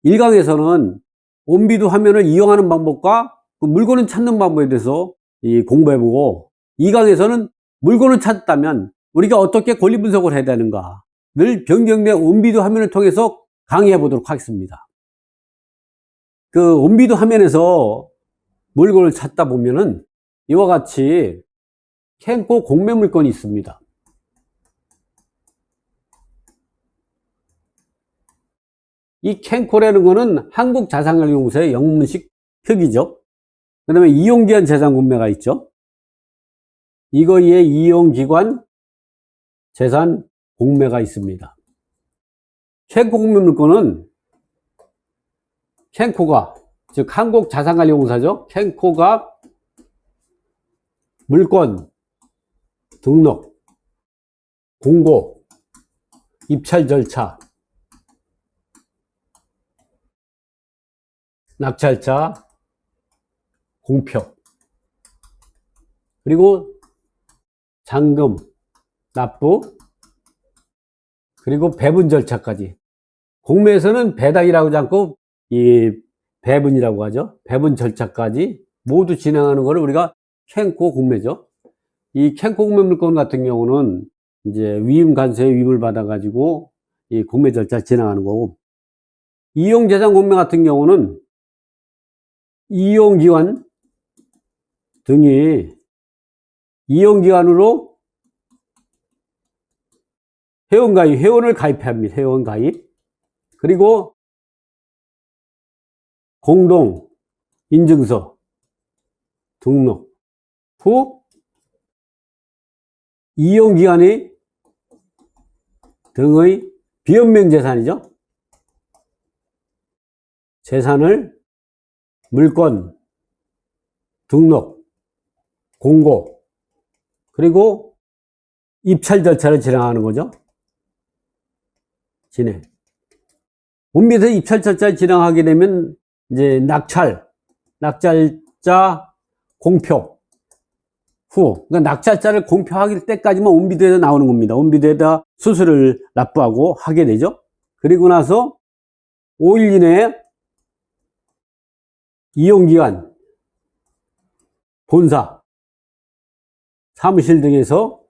1강에서는 온비도 화면을 이용하는 방법과 그 물건을 찾는 방법에 대해서 공부해보고, 2강에서는 물건을 찾았다면 우리가 어떻게 권리 분석을 해야 되는가를 변경된 온비도 화면을 통해서 강의해 보도록 하겠습니다. 그 온비도 화면에서 물건을 찾다 보면은 이와 같이 캔코 공매 물건이 있습니다. 이 캔코라는 거는 한국자산관리공사의 영문식 표기죠. 그 다음에 이용기한 재산공매가 있죠. 이거에 이용기관 재산공매가 있습니다. 캔코 공매 물건은 캔코가, 즉 한국자산관리공사죠. 캔코가 물건, 등록, 공고, 입찰 절차, 낙찰자, 공표, 그리고 잔금, 납부, 그리고 배분 절차까지. 공매에서는 배당이라고 하지 않고 이 배분이라고 하죠. 배분 절차까지 모두 진행하는 것을 우리가 캔코 공매죠. 이 캔코 공매 물건 같은 경우는 이제 위임 관세의 위임을 받아 가지고 이 공매 절차 진행하는 거고, 이용 재산 공매 같은 경우는 이용기관 등이 이용기관으로 회원가입, 회원을 가입합니다. 회원가입. 그리고 공동 인증서 등록 후 이용기관이 등의 비연명 재산이죠. 재산을 물건, 등록, 공고, 그리고 입찰 절차를 진행하는 거죠. 진행. 온비에서 입찰 절차를 진행하게 되면 이제 낙찰자 공표 후, 그러니까 낙찰자를 공표하기 때까지만 온비도에서 나오는 겁니다. 온비도에다 수수료를 납부하고 하게 되죠. 그리고 나서 5일 이내에 이용기관, 본사, 사무실 등에서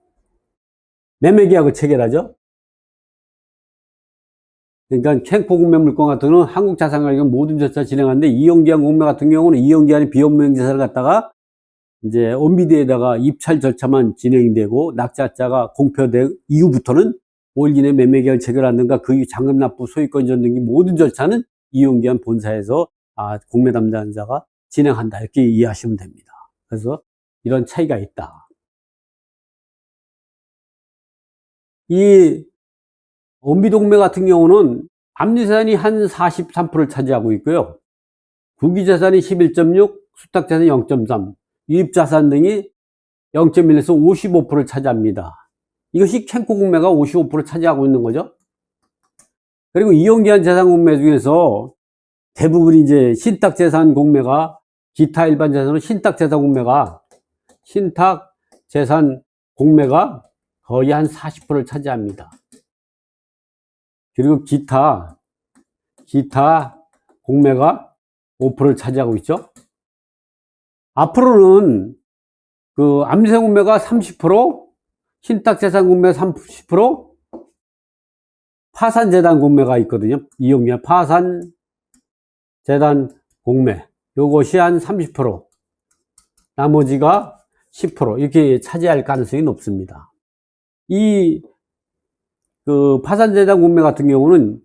매매계약을 체결하죠. 그러니까 캔코 공매 물건 같은 경우는 한국자산관리공 모든 절차 진행하는데, 이용기한 공매 같은 경우는 이용기한이 비연명 재산을 갖다가 이제 온비드에다가 입찰 절차만 진행되고, 낙찰자가 공표된 이후부터는 5일 이내 매매계약을 체결하는가, 그 이후 잔금 납부, 소유권 이전 등의 모든 절차는 이용기한 본사에서 공매 담당자가 진행한다, 이렇게 이해하시면 됩니다. 그래서 이런 차이가 있다. 이 온비도 공매 같은 경우는 압류재산이 한 43%를 차지하고 있고요. 구기재산이 11.6, 수탁재산이 0.3, 유입자산 등이 0.1에서 55%를 차지합니다. 이것이 캔코 공매가 55%를 차지하고 있는 거죠. 그리고 이용기한 재산 공매 중에서 대부분 이제 신탁재산 공매가, 기타 일반 재산으로 신탁재산 공매가 거의 한 40%를 차지합니다. 그리고 기타 공매가 5%를 차지하고 있죠. 앞으로는 그 압류재산 공매가 30%, 신탁재산 공매 30%, 파산재단 공매가 있거든요. 이용기한 파산재단 공매, 요것이 한 30%, 나머지가 10% 이렇게 차지할 가능성이 높습니다. 이 파산재단 공매 같은 경우는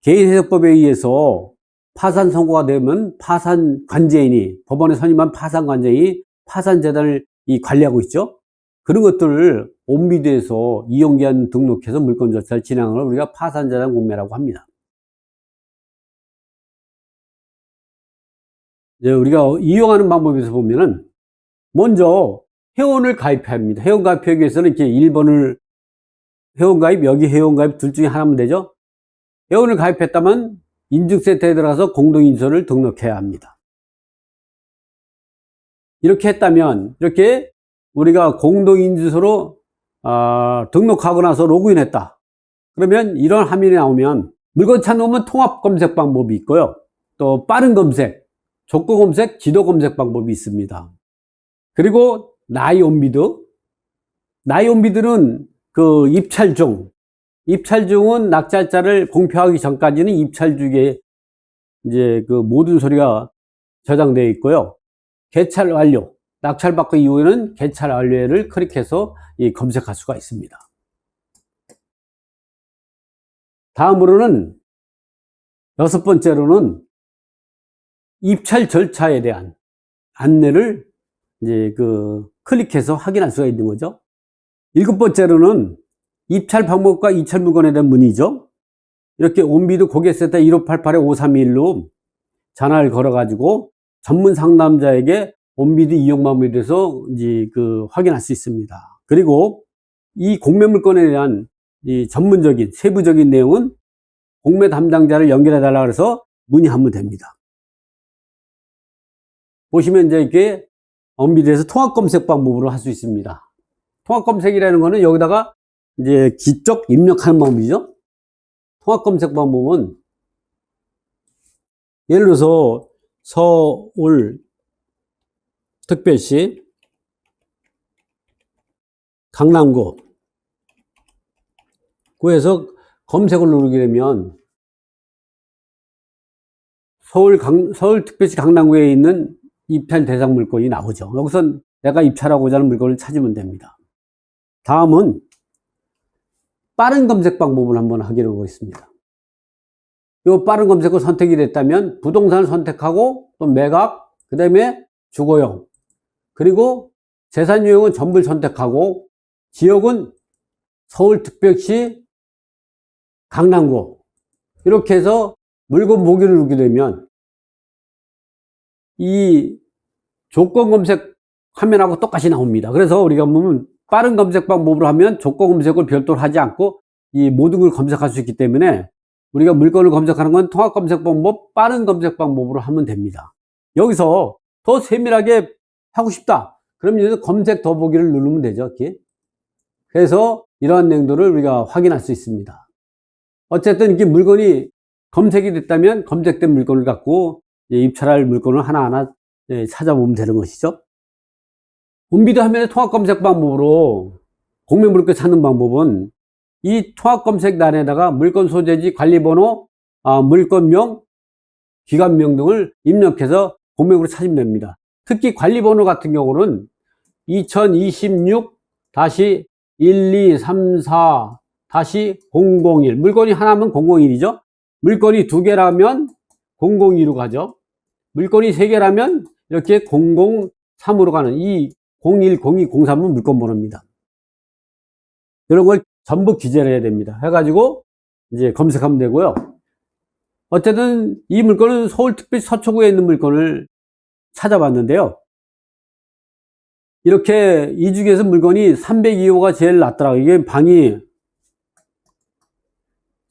개인해석법에 의해서 파산 선고가 되면 파산 관제인이, 법원에 선임한 파산 관제인이 파산재단을 관리하고 있죠. 그런 것들을 온비드에서 이용기한 등록해서 물건 절차를 진행하는 걸 우리가 파산재단 공매라고 합니다. 이제 우리가 이용하는 방법에서 보면은, 먼저 회원을 가입해야 합니다. 회원 가입하기 위해서는 이렇게 1번을 회원가입, 여기 회원가입 둘 중에 하나면 되죠. 회원을 가입했다면 인증센터에 들어가서 공동인증서를 등록해야 합니다. 이렇게 했다면, 이렇게 우리가 공동인증서로 등록하고 나서 로그인했다. 그러면 이런 화면이 나오면 물건 찾으면 통합 검색 방법이 있고요. 또 빠른 검색, 조건 검색, 지도 검색 방법이 있습니다. 그리고 나이온비드. 나이온비드는 그 입찰 중, 입찰 중은 낙찰자를 공표하기 전까지는 입찰 중에 이제 그 모든 소리가 저장되어 있고요. 개찰 완료, 낙찰 받고 이후에는 개찰 완료를 클릭해서 검색할 수가 있습니다. 다음으로는 여섯 번째로는 입찰 절차에 대한 안내를 이제 그 클릭해서 확인할 수가 있는 거죠. 일곱 번째로는 입찰 방법과 입찰 물건에 대한 문의죠. 이렇게 온비드 고객센터 1588-5321로 전화를 걸어가지고 전문 상담자에게 온비드 이용 방법에 대해서 이제 그 확인할 수 있습니다. 그리고 이 공매 물건에 대한 이 전문적인 세부적인 내용은 공매 담당자를 연결해 달라고 해서 문의하면 됩니다. 보시면 이제 이렇게 온비드에서 통합 검색 방법으로 할 수 있습니다. 통합 검색이라는 거는 여기다가 이제 기적 입력하는 방법이죠. 통합 검색 방법은 예를 들어서 서울 특별시 강남구 구에서 검색을 누르게 되면 서울특별시 강남구에 있는 입찰 대상 물건이 나오죠. 여기서 내가 입찰하고자 하는 물건을 찾으면 됩니다. 다음은 빠른 검색 방법을 한번 확인해 보겠습니다. 이 빠른 검색을 선택이 됐다면 부동산을 선택하고 또 매각, 그 다음에 주거용, 그리고 재산 유형은 전부를 선택하고 지역은 서울특별시 강남구 이렇게 해서 물건 보기를 누르게 되면 이 조건 검색 화면하고 똑같이 나옵니다. 그래서 우리가 보면 빠른 검색 방법으로 하면 조건 검색을 별도로 하지 않고 이 모든 걸 검색할 수 있기 때문에 우리가 물건을 검색하는 건 통합 검색 방법, 빠른 검색 방법으로 하면 됩니다. 여기서 더 세밀하게 하고 싶다. 그럼 여기서 검색 더보기를 누르면 되죠. 이렇게. 그래서 이러한 내용들을 우리가 확인할 수 있습니다. 어쨌든 이렇게 물건이 검색이 됐다면 검색된 물건을 갖고 입찰할 물건을 하나하나 찾아보면 되는 것이죠. 온비드 화면의 통합 검색 방법으로 공매 물건 찾는 방법은 이 통합 검색란에다가 물건 소재지, 관리번호, 물건명, 기관명 등을 입력해서 공매물을 찾으면 됩니다. 특히 관리번호 같은 경우는 2026-1234-001 물건이 하나면 001이죠. 물건이 두 개라면 002로 가죠. 물건이 세 개라면 이렇게 003으로 가는 이 01, 02, 03은 물건 번호입니다. 이런 걸 전부 기재를 해야 됩니다. 해가지고 이제 검색하면 되고요. 어쨌든 이 물건은 서울특별시 서초구에 있는 물건을 찾아봤는데요. 이렇게 이 중에서 물건이 302호가 제일 낫더라고요. 이게 방이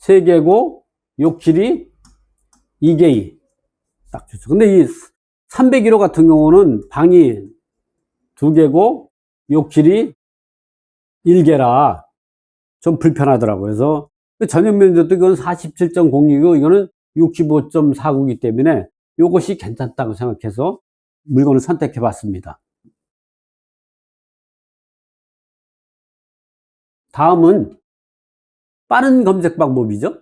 3개고 욕실이 2개이 딱 좋죠. 근데 이 301호 같은 경우는 방이 2개고 욕실이 1개라 좀 불편하더라고요. 그래서 전용 면적도 이건 47.06이고 이거는 65.49이기 때문에 이것이 괜찮다고 생각해서 물건을 선택해 봤습니다. 다음은 빠른 검색 방법이죠.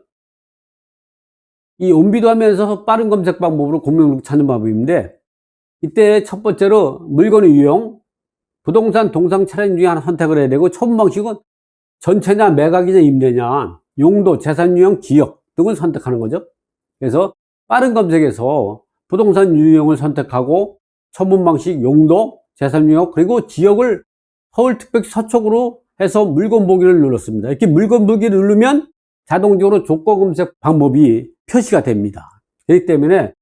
이 온비드 화면에서 빠른 검색 방법으로 공매물을 찾는 방법인데 이때 첫 번째로 물건의 유형, 부동산 동상 차량 중에 하나 선택을 해야 되고 처분 방식은 전체냐 매각이냐 임대냐, 용도, 재산 유형, 지역 등을 선택하는 거죠. 그래서 빠른 검색에서 부동산 유형을 선택하고 처분 방식, 용도, 재산 유형 그리고 지역을 서울특별시 서초구로 해서 물건 보기를 눌렀습니다. 이렇게 물건 보기를 누르면 자동적으로 조건 검색 방법이 표시가 됩니다. 그렇기 때문에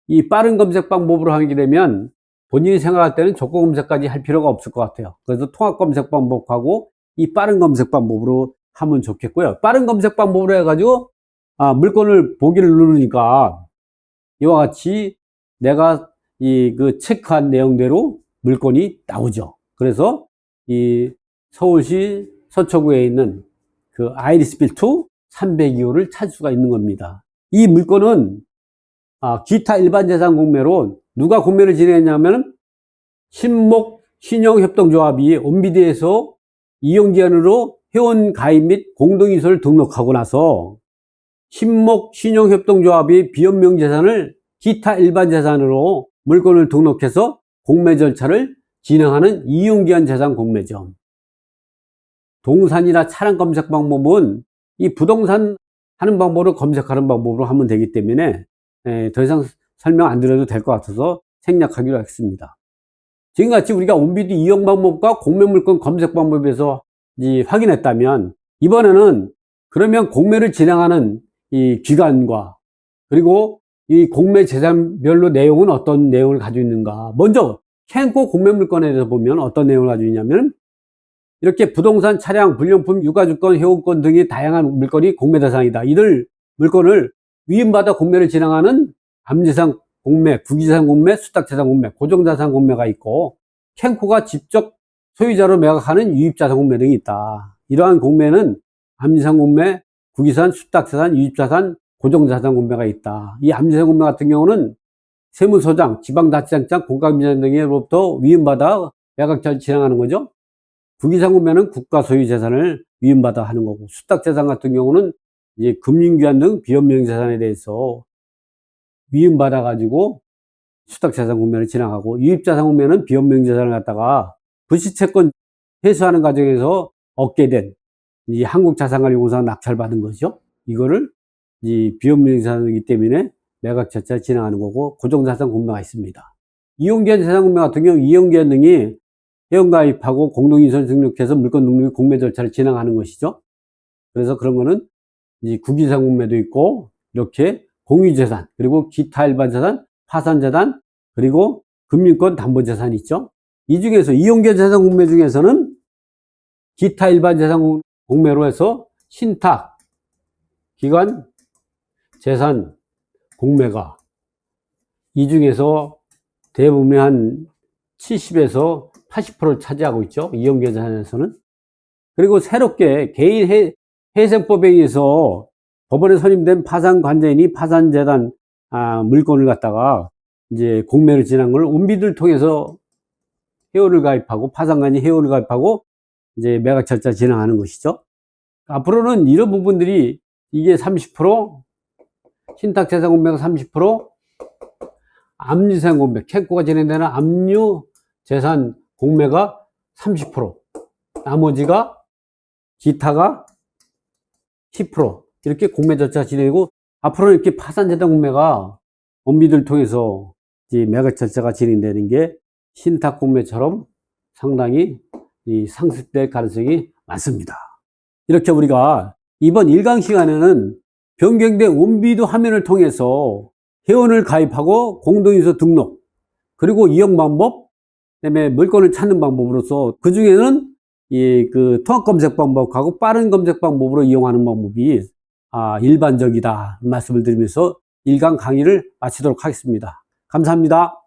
이 빠른 검색 방법으로 하게 되면 본인이 생각할 때는 조건 검색까지 할 필요가 없을 것 같아요. 그래서 통합 검색 방법하고 이 빠른 검색 방법으로 하면 좋겠고요. 빠른 검색 방법으로 해가지고 물건을 보기를 누르니까 이와 같이 내가 그 체크한 내용대로 물건이 나오죠. 그래서 이 서울시 서초구에 있는 그 아이리스빌2 302호를 찾을 수가 있는 겁니다. 이 물건은 기타 일반 재산 공매로 누가 공매를 진행했냐면 신목 신용협동조합이 온비드에서 이용기한으로 회원 가입 및 공동이소를 등록하고 나서 신목 신용협동조합이 비현명 재산을 기타 일반 재산으로 물건을 등록해서 공매 절차를 진행하는 이용기한 재산 공매죠. 동산이나 차량 검색 방법은 이 부동산 하는 방법으로 검색하는 방법으로 하면 되기 때문에 더 이상 설명 안 드려도 될 것 같아서 생략하기로 했습니다. 지금같이 우리가 온비드 이용 방법과 공매 물건 검색 방법에서 확인했다면 이번에는 그러면 공매를 진행하는 이 기관과 그리고 이 공매 재산별로 내용은 어떤 내용을 가지고 있는가. 먼저 캔코 공매 물건에 대해서 보면 어떤 내용을 가지고 있냐면 이렇게 부동산, 차량, 불량품, 유가주권, 회원권 등의 다양한 물건이 공매 대상이다. 이들 물건을 위임받아 공매를 진행하는 암재산 공매, 구기재산 공매, 수탁재산 공매, 고정자산 공매가 있고 캔코가 직접 소유자로 매각하는 유입자산 공매 등이 있다. 이러한 공매는 암재산 공매, 구기산, 수탁재산, 유입자산, 고정자산 공매가 있다. 이 암재산 공매 같은 경우는 세무서장, 지방자치장장, 공과금지장 등으로부터 위임받아 매각자를 진행하는 거죠. 구기산 공매는 국가 소유 재산을 위임받아 하는 거고, 수탁재산 같은 경우는 이제 금융기관 등 비현명 재산에 대해서 위임받아 가지고 수탁재산 공매를 진행하고, 유입자산 공매는 비현명 재산을 갖다가 부실채권 회수하는 과정에서 얻게 된 이 한국자산관리공사가 낙찰받은 거죠. 이거를 이 비현명 재산이기 때문에 매각 절차를 진행하는 거고, 고정자산 공매가 있습니다. 이용기한 재산 공매 같은 경우 이용기한 등이 회원가입하고 공동인수를 등록해서 물건 등록의 공매 절차를 진행하는 것이죠. 그래서 그런 거는 이 구기재산 공매도 있고, 이렇게 공유재산, 그리고 기타 일반 재산, 파산재산, 그리고 금융권 담보재산이 있죠. 이 중에서 이용기한 재산 공매 중에서는 기타 일반 재산 공매로 해서 신탁, 기관, 재산 공매가 이 중에서 대부분의 한 70에서 80%를 차지하고 있죠. 이용기한 재산에서는. 그리고 새롭게 개인 회생법에 의해서 법원에 선임된 파산관제인이 파산재단 물건을 갖다가 이제 공매를 진행한 걸 온비드를 통해서 회원을 가입하고, 파산관이 회원을 가입하고 이제 매각 절차 진행하는 것이죠. 앞으로는 이런 부분들이 이게 30%, 신탁재산 공매가 30%, 압류재산 공매, 캔코가 진행되는 압류재산 공매가 30%, 나머지가 기타가 10%, 이렇게 공매 절차가 진행되고, 앞으로는 이렇게 파산재단 공매가 온비드를 통해서 이제 매각 절차가 진행되는 게 신탁 공매처럼 상당히 상습될 가능성이 많습니다. 이렇게 우리가 이번 1강 시간에는 변경된 온비드 화면을 통해서 회원을 가입하고 공동인수 등록, 그리고 이용 방법, 그다음에 물건을 찾는 방법으로서 그 중에는 통합 검색 방법하고 빠른 검색 방법으로 이용하는 방법이 일반적이다 말씀을 드리면서 1강 강의를 마치도록 하겠습니다. 감사합니다.